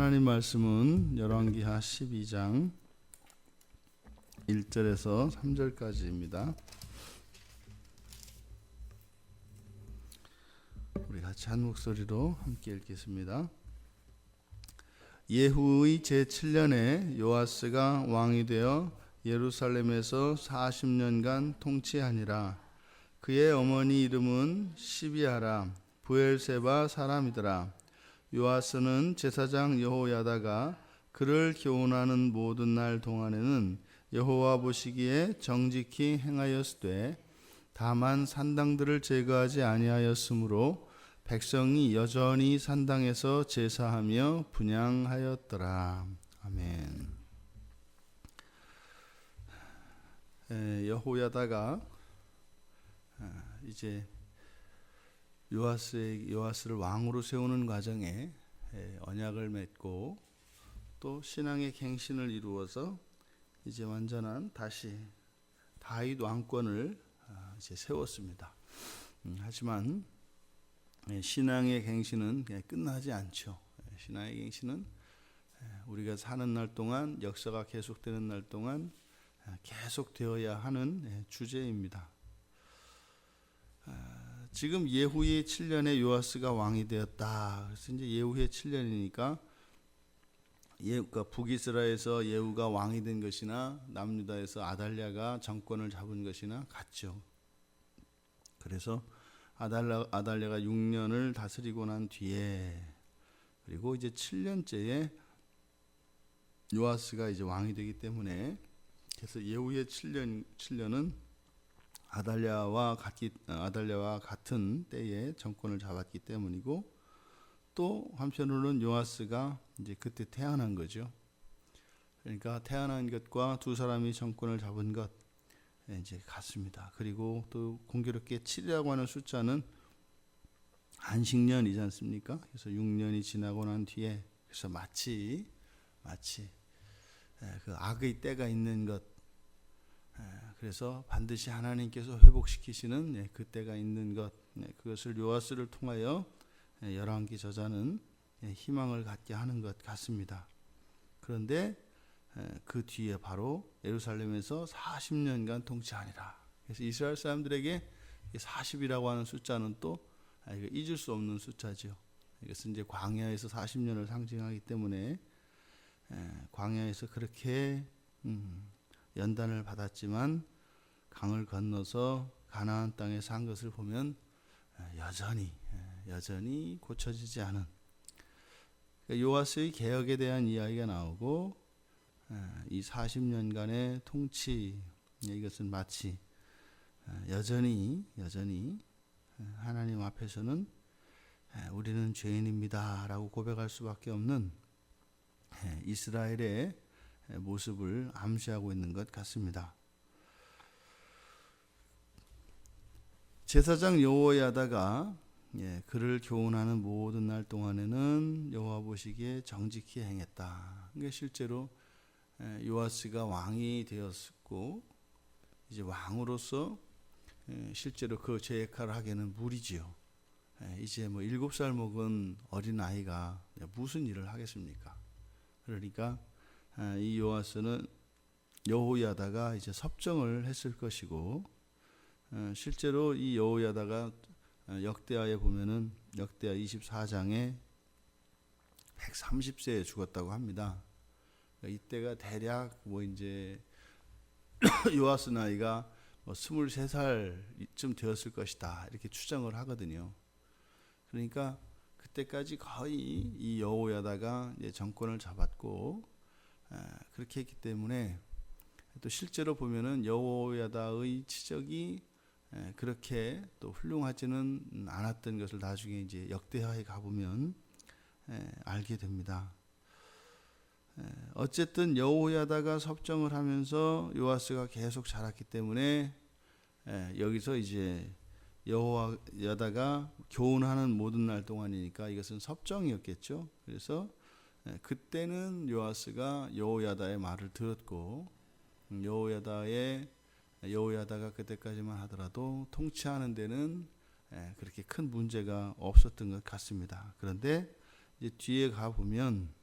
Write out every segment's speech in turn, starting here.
하나님 말씀은 열왕기하 12장 1절에서 3절까지입니다. 우리 같이 한 목소리로 함께 읽겠습니다. 예후의 제7년에 요아스가 왕이 되어 예루살렘에서 40년간 통치하니라. 그의 어머니 이름은 시비아라 브엘세바 사람이더라. 요아스는 제사장 여호야다가 그를 교훈하는 모든 날 동안에는 여호와 보시기에 정직히 행하였으되 다만 산당들을 제거하지 아니하였으므로 백성이 여전히 산당에서 제사하며 분향하였더라. 아멘. 여호야다가 이제 요아스를 왕으로 세우는 과정에 언약을 맺고 또 신앙의 갱신을 이루어서 이제 완전한 다시 다윗 왕권을 이제 세웠습니다. 하지만 신앙의 갱신은 그냥 끝나지 않죠. 신앙의 갱신은 우리가 사는 날 동안, 역사가 계속되는 날 동안 계속되어야 하는 주제입니다. 지금 예후의 7년에 요아스가 왕이 되었다. 그래서 이제 예후의 7년이니까 그러니까 북이스라엘에서 예후가 왕이 된 것이나 남유다에서 아달랴가 정권을 잡은 것이나 같죠. 그래서 아달랴가 6년을 다스리고 난 뒤에 그리고 이제 7년째에 요아스가 이제 왕이 되기 때문에 그래서 예후의 7년은 아달랴와 같은 때에 정권을 잡았기 때문이고 또 한편으로는 요아스가 이제 그때 태어난 거죠. 그러니까 태어난 것과 두 사람이 정권을 잡은 것 이제 같습니다. 그리고 또 공교롭게 7이라고 하는 숫자는 안식년이지 않습니까? 그래서 6년이 지나고 난 뒤에 그래서 마치 그 악의 때가 있는 것 그래서 반드시 하나님께서 회복시키시는 그때가 있는 것 그것을 요아스를 통하여 열왕기 저자는 희망을 갖게 하는 것 같습니다. 그런데 그 뒤에 바로 예루살렘에서 40년간 통치하니라. 그래서 이스라엘 사람들에게 40이라고 하는 숫자는 또 잊을 수 없는 숫자죠. 이것은 이제 광야에서 40년을 상징하기 때문에 광야에서 그렇게 연단을 받았지만 강을 건너서 가나안 땅에 산 것을 보면 여전히 고쳐지지 않은 요아스의 개혁에 대한 이야기가 나오고 이 40년간의 통치 이것은 마치 여전히 하나님 앞에서는 우리는 죄인입니다 라고 고백할 수밖에 없는 이스라엘의 모습을 암시하고 있는 것 같습니다. 제사장 여호야다가 그를 교훈하는 모든 날 동안에는 여호와 보시기에 정직히 행했다. 그러니까 실제로 요아스가 왕이 되었고 이제 왕으로서 실제로 그 제 역할을 하기에는 무리지요. 이제 7살 먹은 어린 아이가 무슨 일을 하겠습니까? 그러니까 이 요아스는 여호야다가 이제 섭정을 했을 것이고 실제로 이 여호야다가 역대하에 보면은 역대하 24장에 130세에 죽었다고 합니다. 이때가 대략 이제 요아스 나이가 23살쯤 되었을 것이다 이렇게 추정을 하거든요. 그러니까 그때까지 거의 이 여호야다가 이제 정권을 잡았고 그렇게 했기 때문에 또 실제로 보면은 여호야다의 치적이 그렇게 또 훌륭하지는 않았던 것을 나중에 이제 역대하에 가보면 알게 됩니다. 어쨌든 여호야다가 섭정을 하면서 요아스가 계속 자랐기 때문에 여기서 이제 여호야다가 교훈하는 모든 날 동안이니까 이것은 섭정이었겠죠. 그래서 그때는 요아스가 여호야다의 말을 들었고 여호야다가 그때까지만 하더라도 통치하는 데는 그렇게 큰 문제가 없었던 것 같습니다. 그런데 이제 뒤에 가 보면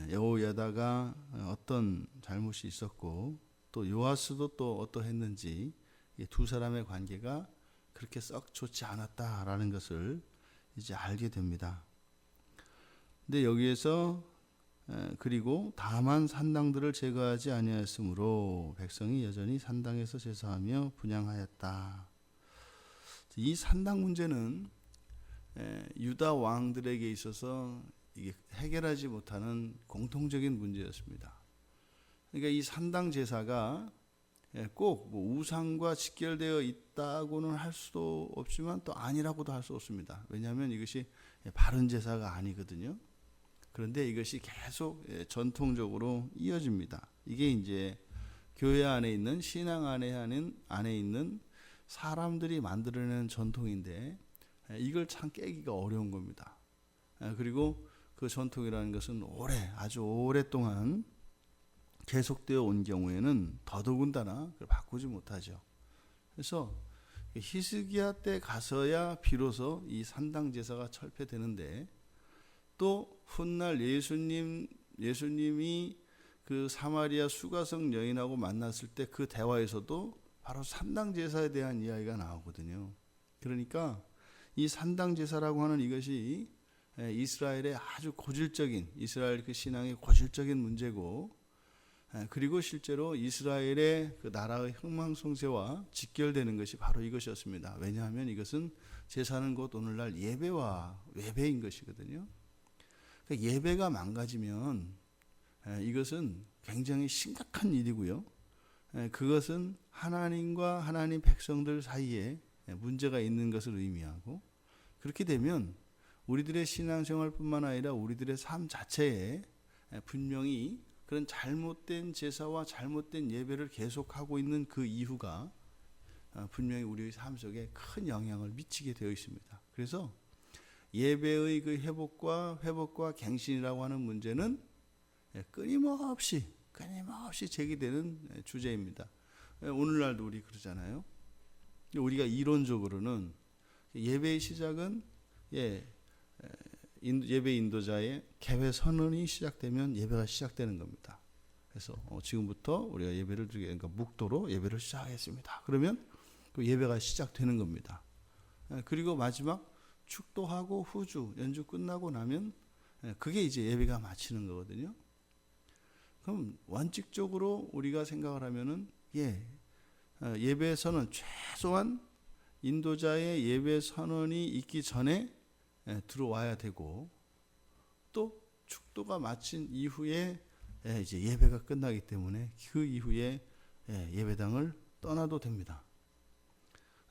여호야다가 어떤 잘못이 있었고 또 요아스도 또 어떠했는지 이 두 사람의 관계가 그렇게 썩 좋지 않았다라는 것을 이제 알게 됩니다. 근데 여기에서 그리고 다만 산당들을 제거하지 아니하였으므로 백성이 여전히 산당에서 제사하며 분향하였다. 이 산당 문제는 유다 왕들에게 있어서 이게 해결하지 못하는 공통적인 문제였습니다. 그러니까 이 산당 제사가 꼭 뭐 우상과 직결되어 있다고는 할 수도 없지만 또 아니라고도 할 수 없습니다. 왜냐하면 이것이 바른 제사가 아니거든요. 그런데 이것이 계속 전통적으로 이어집니다. 이게 이제 교회 안에 있는 신앙 안에 있는 사람들이 만들어내는 전통인데 이걸 참 깨기가 어려운 겁니다. 그리고 그 전통이라는 것은 아주 오랫동안 계속되어 온 경우에는 더더군다나 그걸 바꾸지 못하죠. 그래서 히스기야 때 가서야 비로소 이 산당 제사가 철폐되는데 또 훗날 예수님이 그 사마리아 수가성 여인하고 만났을 때 그 대화에서도 바로 산당 제사에 대한 이야기가 나오거든요. 그러니까 이 산당 제사라고 하는 이것이 이스라엘의 아주 고질적인 이스라엘 그 신앙의 고질적인 문제고 그리고 실제로 이스라엘의 그 나라의 흥망성쇠와 직결되는 것이 바로 이것이었습니다. 왜냐하면 이것은 제사는 곧 오늘날 예배와 외배인 것이거든요. 그러니까 예배가 망가지면 이것은 굉장히 심각한 일이고요. 그것은 하나님과 하나님 백성들 사이에 문제가 있는 것을 의미하고 그렇게 되면 우리들의 신앙생활뿐만 아니라 우리들의 삶 자체에 분명히 그런 잘못된 제사와 잘못된 예배를 계속하고 있는 그 이유가 분명히 우리의 삶 속에 큰 영향을 미치게 되어 있습니다. 그래서 예배의 그 회복과 갱신이라고 하는 문제는 끊임없이 제기되는 주제입니다. 오늘날도 우리 그러잖아요. 우리가 이론적으로는 예배의 시작은 예배 인도자의 개회 선언이 시작되면 예배가 시작되는 겁니다. 그래서 지금부터 우리가 예배를 그러니까 묵도로 예배를 시작하겠습니다. 그러면 그 예배가 시작되는 겁니다. 그리고 마지막 축도하고 후주 연주 끝나고 나면 그게 이제 예배가 마치는 거거든요. 그럼 원칙적으로 우리가 생각을 하면은 예배 선언 최소한 인도자의 예배 선언이 있기 전에 들어와야 되고 또 축도가 마친 이후에 이제 예배가 끝나기 때문에 그 이후에 예배당을 떠나도 됩니다.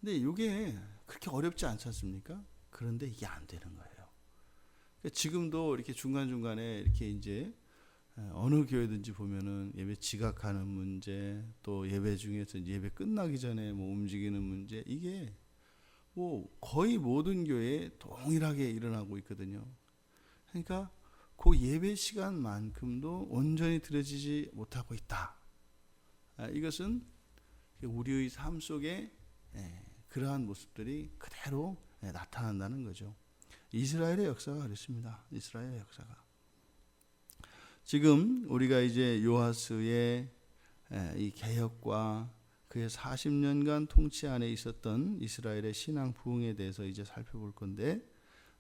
근데 이게 그렇게 어렵지 않지 않습니까? 그런데 이게 안 되는 거예요. 그러니까 지금도 이렇게 중간중간에 이렇게 이제 어느 교회든지 보면은 예배 지각하는 문제, 또 예배 중에서 예배 끝나기 전에 뭐 움직이는 문제, 이게 뭐 거의 모든 교회에 동일하게 일어나고 있거든요. 그러니까 그 예배 시간만큼도 온전히 드려지지 못하고 있다. 이것은 우리의 삶 속에 그러한 모습들이 그대로 나타난다는 거죠. 이스라엘의 역사가 그렇습니다. 이스라엘의 역사가. 지금 우리가 이제 요아스의 이 개혁과 그의 40년간 통치 안에 있었던 이스라엘의 신앙 부흥에 대해서 이제 살펴볼 건데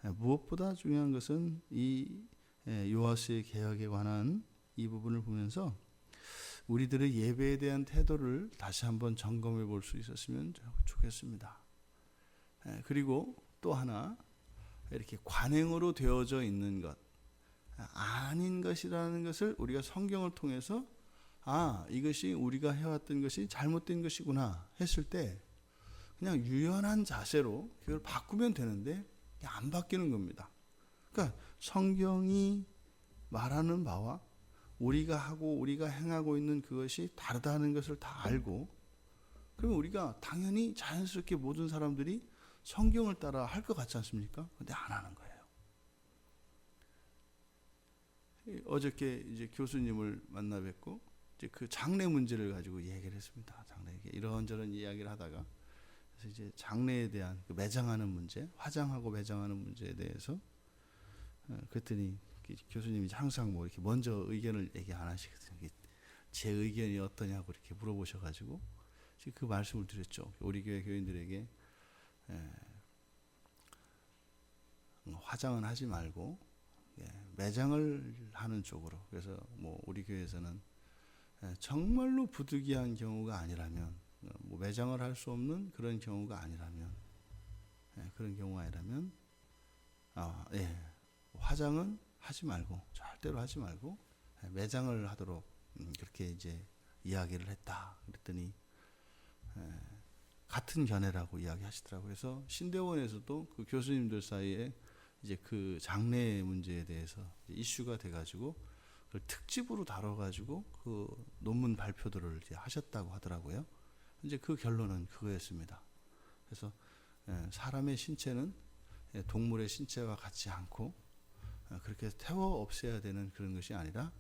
무엇보다 중요한 것은 이 요아스의 개혁에 관한 이 부분을 보면서 우리들의 예배에 대한 태도를 다시 한번 점검해 볼 수 있었으면 좋겠습니다. 그리고 또 하나 이렇게 관행으로 되어져 있는 것 아닌 것이라는 것을 우리가 성경을 통해서 이것이 우리가 해왔던 것이 잘못된 것이구나 했을 때 그냥 유연한 자세로 그걸 바꾸면 되는데 안 바뀌는 겁니다. 그러니까 성경이 말하는 바와 우리가 하고 우리가 행하고 있는 그것이 다르다는 것을 다 알고 그러면 우리가 당연히 자연스럽게 모든 사람들이 성경을 따라 할 것 같지 않습니까? 근데 안 하는 거예요. 어저께 이제 교수님을 만나 뵙고 이제 그 장래 문제를 가지고 얘기를 했습니다. 장래 이런저런 이야기를 하다가 그래서 이제 장래에 대한 그 매장하는 문제, 화장하고 매장하는 문제에 대해서 그랬더니 교수님이 항상 뭐 이렇게 먼저 의견을 얘기 안 하시거든요. 제 의견이 어떠냐고 이렇게 물어보셔가지고 그 말씀을 드렸죠. 우리 교회 교인들에게 화장은 하지 말고 매장을 하는 쪽으로. 그래서 뭐 우리 교회에서는 정말로 부득이한 경우가 아니라면, 뭐 매장을 할 수 없는 그런 경우가 아니라면, 화장은 하지 말고, 절대로 하지 말고 매장을 하도록 그렇게 이제 이야기를 했다. 그랬더니 같은 견해라고 이야기하시더라고요. 그래서 신대원에서도 그 교수님들 사이에 이제 그 장래 문제에 대해서 이슈가 돼가지고 그걸 특집으로 다뤄가지고 그 논문 발표들을 이제 하셨다고 하더라고요. 이제 그 결론은 그거였습니다. 그래서 사람의 신체는 동물의 신체와 같지 않고 그렇게 태워 없애야 되는 그런 것이 아니라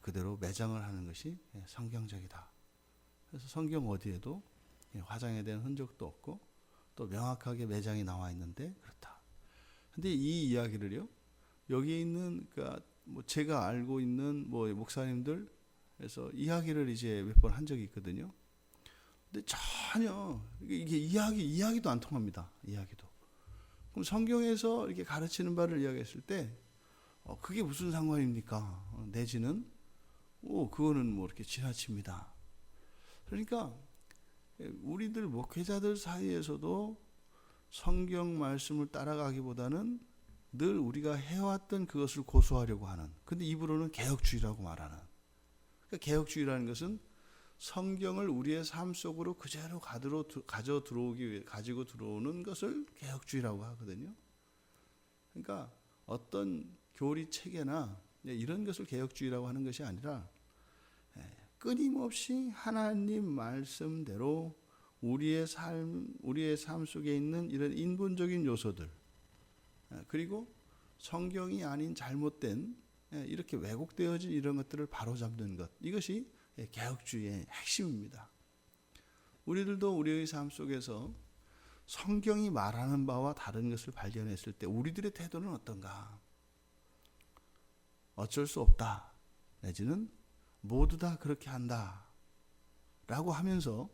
그대로 매장을 하는 것이 성경적이다. 그래서 성경 어디에도 화장에 대한 흔적도 없고 또 명확하게 매장이 나와 있는데 그렇다. 근데 이 이야기를요, 여기 있는, 그러니까 뭐 제가 알고 있는 뭐 목사님들에서 이야기를 이제 몇 번 한 적이 있거든요. 근데 전혀 이게 이야기도 안 통합니다. 이야기도. 그럼 성경에서 이렇게 가르치는 바를 이야기했을 때 그게 무슨 상관입니까? 내지는 그거는 뭐 이렇게 지나칩니다. 그러니까 우리들 목회자들 사이에서도 성경 말씀을 따라가기보다는 늘 우리가 해왔던 그것을 고수하려고 하는, 근데 입으로는 개혁주의라고 말하는. 그러니까 개혁주의라는 것은 성경을 우리의 삶 속으로 그대로 가지고 들어오는 것을 개혁주의라고 하거든요. 그러니까 어떤 교리 체계나 이런 것을 개혁주의라고 하는 것이 아니라 끊임없이 하나님 말씀대로 우리의 삶 속에 있는 이런 인본적인 요소들, 그리고 성경이 아닌 잘못된 이렇게 왜곡되어진 이런 것들을 바로잡는 것, 이것이 개혁주의의 핵심입니다. 우리들도 우리의 삶 속에서 성경이 말하는 바와 다른 것을 발견했을 때 우리들의 태도는 어떤가? 어쩔 수 없다, 내지는 모두 다 그렇게 한다 라고 하면서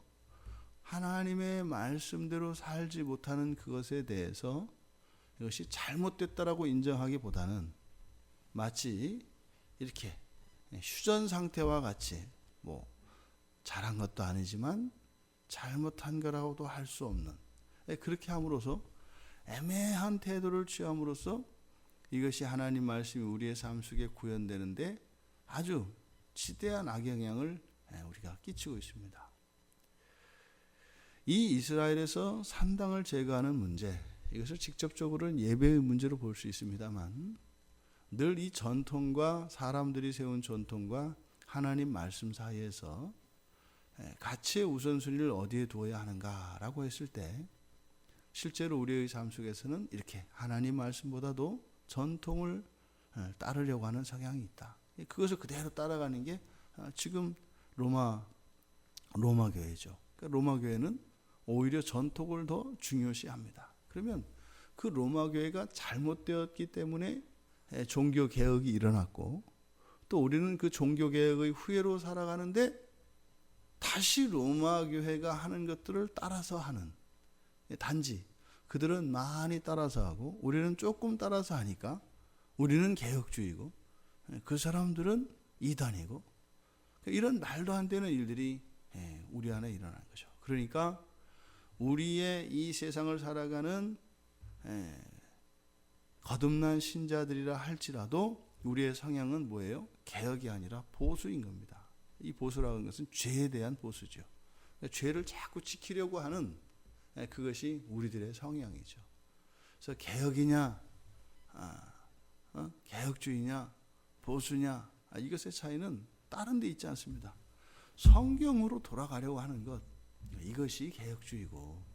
하나님의 말씀대로 살지 못하는 그것에 대해서 이것이 잘못됐다라고 인정하기보다는 마치 이렇게 휴전 상태와 같이 뭐 잘한 것도 아니지만 잘못한 거라고도 할 수 없는, 그렇게 함으로써 애매한 태도를 취함으로써 이것이 하나님 말씀이 우리의 삶 속에 구현되는데 아주 지대한 악영향을 우리가 끼치고 있습니다. 이 이스라엘에서 산당을 제거하는 문제, 이것을 직접적으로는 예배의 문제로 볼 수 있습니다만 늘 이 전통과 사람들이 세운 전통과 하나님 말씀 사이에서 가치의 우선순위를 어디에 두어야 하는가라고 했을 때 실제로 우리의 삶 속에서는 이렇게 하나님 말씀보다도 전통을 따르려고 하는 성향이 있다. 그것을 그대로 따라가는 게 지금 로마 교회죠. 그러니까 로마 교회는 오히려 전통을 더 중요시합니다. 그러면 그 로마 교회가 잘못되었기 때문에 종교 개혁이 일어났고, 또 우리는 그 종교 개혁의 후예로 살아가는데 다시 로마 교회가 하는 것들을 따라서 하는, 단지 그들은 많이 따라서 하고 우리는 조금 따라서 하니까 우리는 개혁주의고 그 사람들은 이단이고, 이런 말도 안 되는 일들이 우리 안에 일어나는 거죠. 그러니까 우리의 이 세상을 살아가는 거듭난 신자들이라 할지라도 우리의 성향은 뭐예요? 개혁이 아니라 보수인 겁니다. 이 보수라는 것은 죄에 대한 보수죠. 죄를 자꾸 지키려고 하는 그것이 우리들의 성향이죠. 그래서 개혁이냐, 개혁주의냐, 보수냐, 이것의 차이는 다른 데 있지 않습니다. 성경으로 돌아가려고 하는 것, 이것이 개혁주의고,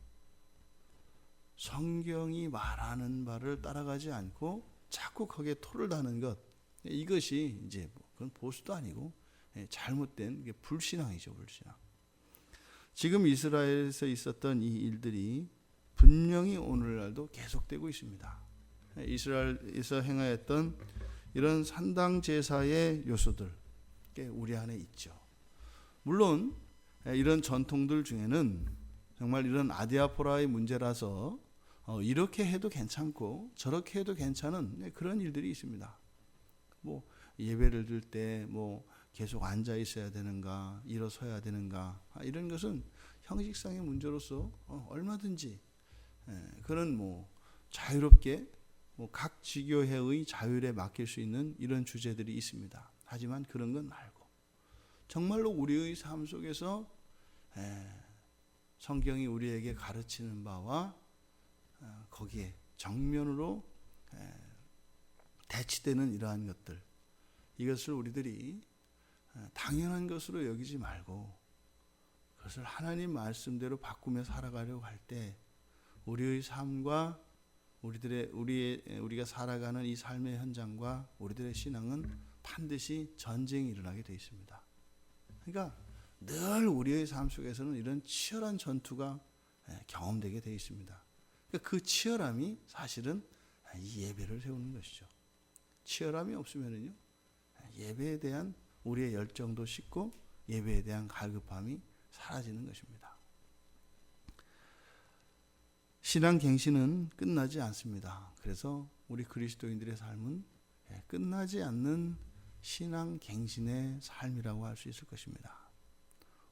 성경이 말하는 바를 따라가지 않고 자꾸 거기에 토를 다는 것, 이것이 이제 그건 보수도 아니고 잘못된 불신앙이죠, 불신앙. 지금 이스라엘에서 있었던 이 일들이 분명히 오늘날도 계속되고 있습니다. 이스라엘에서 행하였던 이런 산당 제사의 요소들 우리 안에 있죠. 물론 이런 전통들 중에는 정말 이런 아디아포라의 문제라서 이렇게 해도 괜찮고 저렇게 해도 괜찮은 그런 일들이 있습니다. 뭐 예배를 드릴 때 뭐 계속 앉아 있어야 되는가, 일어서야 되는가, 이런 것은 형식상의 문제로서 얼마든지 그런 뭐 자유롭게 각 지교회의 자율에 맡길 수 있는 이런 주제들이 있습니다. 하지만 그런 건 말고 정말로 우리의 삶 속에서 성경이 우리에게 가르치는 바와 거기에 정면으로 대치되는 이러한 것들, 이것을 우리들이 당연한 것으로 여기지 말고 그것을 하나님 말씀대로 바꾸며 살아가려고 할 때 우리의 삶과 우리가 살아가는 이 삶의 현장과 우리들의 신앙은 반드시 전쟁이 일어나게 되어 있습니다. 그러니까 늘 우리의 삶 속에서는 이런 치열한 전투가 경험되게 되어 있습니다. 그러니까 그 치열함이 사실은 이 예배를 세우는 것이죠. 치열함이 없으면요, 예배에 대한 우리의 열정도 식고 예배에 대한 갈급함이 사라지는 것입니다. 신앙 갱신은 끝나지 않습니다. 그래서 우리 그리스도인들의 삶은 끝나지 않는 신앙 갱신의 삶이라고 할 수 있을 것입니다.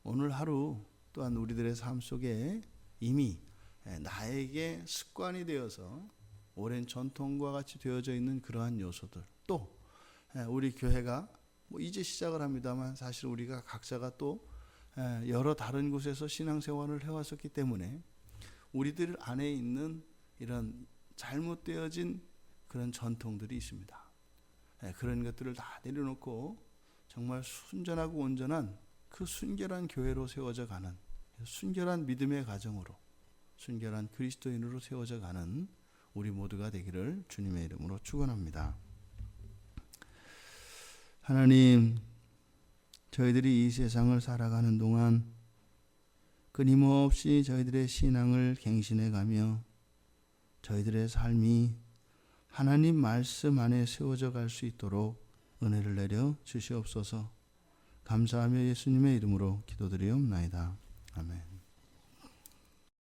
오늘 하루 또한 우리들의 삶 속에 이미 나에게 습관이 되어서 오랜 전통과 같이 되어져 있는 그러한 요소들, 또 우리 교회가 이제 시작을 합니다만 사실 우리가 각자가 또 여러 다른 곳에서 신앙생활을 해왔었기 때문에 우리들 안에 있는 이런 잘못되어진 그런 전통들이 있습니다. 그런 것들을 다 내려놓고 정말 순전하고 온전한 그 순결한 교회로 세워져 가는, 순결한 믿음의 가정으로, 순결한 그리스도인으로 세워져 가는 우리 모두가 되기를 주님의 이름으로 축원합니다. 하나님, 저희들이 이 세상을 살아가는 동안 끊임없이 저희들의 신앙을 갱신해 가며 저희들의 삶이 하나님 말씀 안에 세워져 갈 수 있도록 은혜를 내려 주시옵소서. 감사하며 예수님의 이름으로 기도드리옵나이다. 아멘.